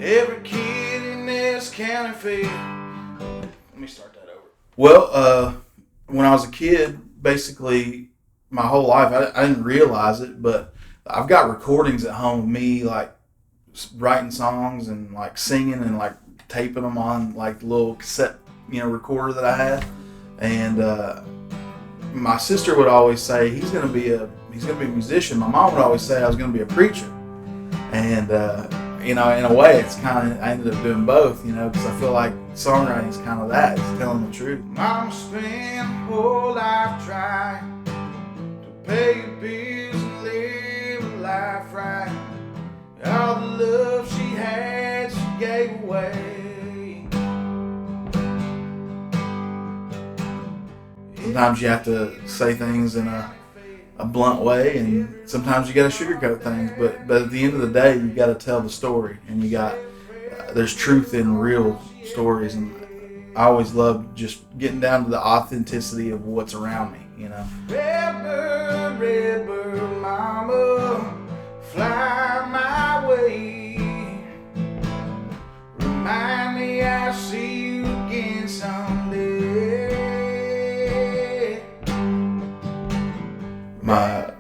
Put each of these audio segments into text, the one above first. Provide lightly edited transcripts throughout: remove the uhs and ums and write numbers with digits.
Every kid in this county fair. Let me start that over. Well, when I was a kid, basically my whole life, I didn't realize it, but I've got recordings at home of me like writing songs and like singing and like taping them on like the little cassette, recorder that I had. And my sister would always say he's gonna be a musician. My mom would always say I was gonna be a preacher. And in a way, it's kind of I ended up doing both. Because I feel like songwriting is kind of that. It's telling the truth. Mom spent whole life trying to pay your bills and live a life right. All the love she had, she gave away. Sometimes you have to say things in a blunt way, and sometimes you got to sugarcoat things. But at the end of the day, you got to tell the story, and there's truth in real stories. And I always love just getting down to the authenticity of what's around me. Redbird, redbird, mama, fly my way. Remind me I'll see you again someday.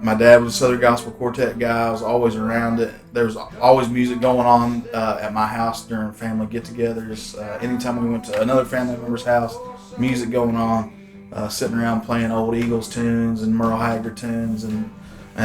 My dad was a Southern Gospel Quartet guy. I was always around it. There was always music going on at my house during family get-togethers. Anytime we went to another family member's house, music going on, sitting around playing old Eagles tunes and Merle Haggard tunes and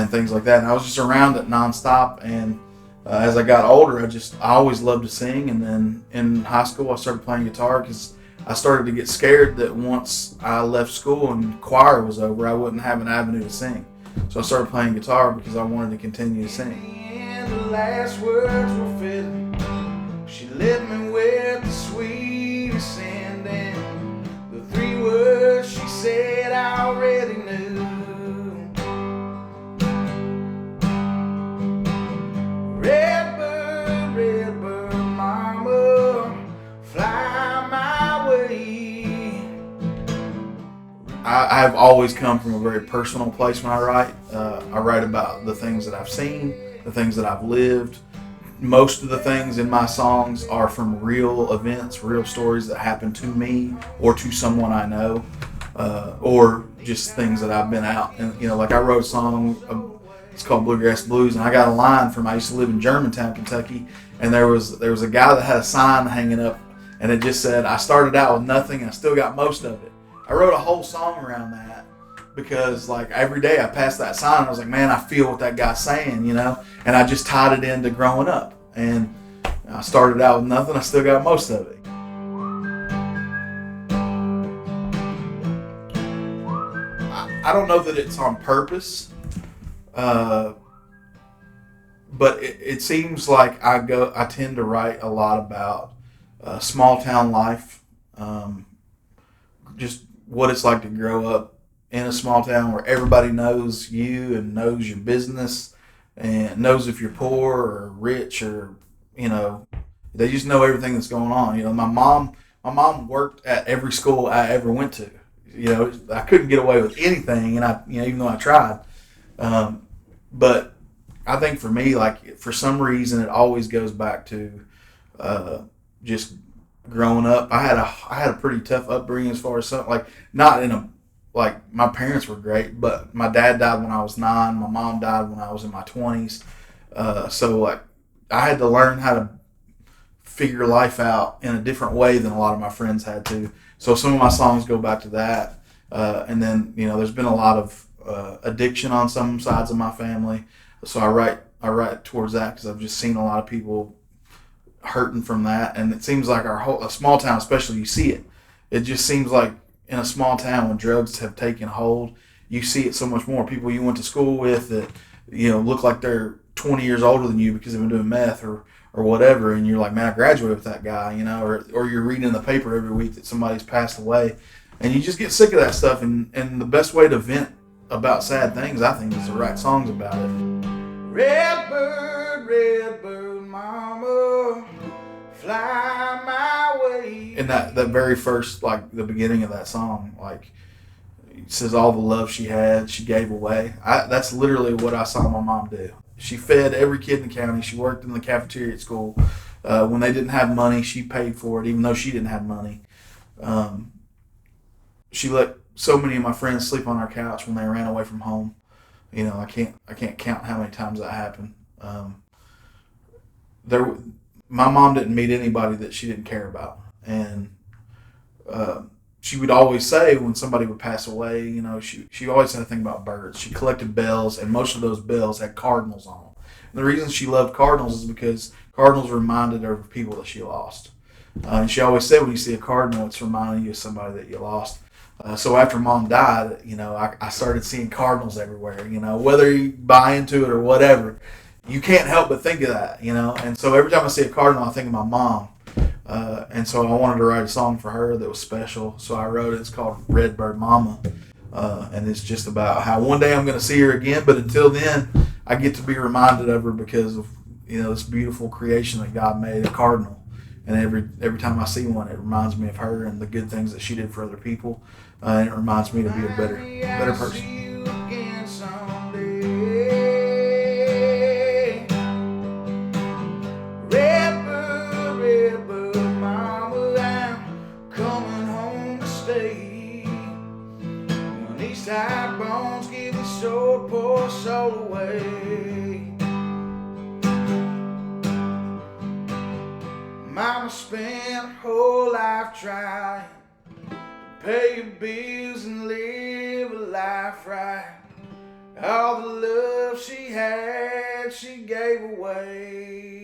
things like that. And I was just around it nonstop. And as I got older, I always loved to sing. And then in high school, I started playing guitar because I started to get scared that once I left school and choir was over, I wouldn't have an avenue to sing. So I started playing guitar because I wanted to continue to sing. And the last words were fitting. She left me with the sweetest ending. The three words she said I already knew. Redbird, redbird, mama, fly my way. I've always come from a very personal place when I write. I write about the things that I've seen, the things that I've lived. Most of the things in my songs are from real events, real stories that happened to me or to someone I know, or just things that I've been out. And like I wrote a song, it's called Bluegrass Blues, and I got a line from I used to live in Germantown, Kentucky, and there was a guy that had a sign hanging up, and it just said, "I started out with nothing, and I still got most of it." I wrote a whole song around that because like every day I passed that sign and I was like, man, I feel what that guy's saying, and I just tied it into growing up. And I started out with nothing, I still got most of it. I don't know that it's on purpose, but it seems like I tend to write a lot about small town life, just what it's like to grow up in a small town where everybody knows you and knows your business and knows if you're poor or rich or, they just know everything that's going on. My mom worked at every school I ever went to. I couldn't get away with anything, and even though I tried. But I think for me, like for some reason, it always goes back to just growing up. I had a pretty tough upbringing as far as something like not in a like my parents were great, but my dad died when I was 9. My mom died when I was in my 20s. So like I had to learn how to figure life out in a different way than a lot of my friends had to. So some of my songs go back to that. And then there's been a lot of addiction on some sides of my family. So I write towards that because I've just seen a lot of people hurting from that, and it seems like a small town, especially, you see it. It just seems like in a small town when drugs have taken hold, you see it so much more. People you went to school with that look like they're 20 years older than you because they've been doing meth or whatever, and you're like, man, I graduated with that guy, or you're reading in the paper every week that somebody's passed away, and you just get sick of that stuff. And the best way to vent about sad things, I think, is to write songs about it. Redbird, redbird, mama, fly my way. And that very first, like the beginning of that song, like it says all the love she had, she gave away. That's literally what I saw my mom do. She fed every kid in the county. She worked in the cafeteria at school. When they didn't have money, she paid for it, even though she didn't have money. Um, she let so many of my friends sleep on our couch when they ran away from home. I can't count how many times that happened. There, my mom didn't meet anybody that she didn't care about, and uh, she would always say when somebody would pass away, she always had a thing about birds. She collected bells, and most of those bells had cardinals on them. And the reason she loved cardinals is because cardinals reminded her of people that she lost. And she always said when you see a cardinal, it's reminding you of somebody that you lost. So after mom died, I started seeing cardinals everywhere. Whether you buy into it or whatever, you can't help but think of that. And so every time I see a cardinal, I think of my mom. And so I wanted to write a song for her that was special. So I wrote it. It's called Redbird Mama. And it's just about how one day I'm going to see her again. But until then, I get to be reminded of her because of, this beautiful creation that God made, a cardinal. And every time I see one, it reminds me of her and the good things that she did for other people. And it reminds me to be a better person. These tight bones give this soul, poor soul away. Mama spent her whole life trying to pay your bills and live a life right. All the love she had, she gave away.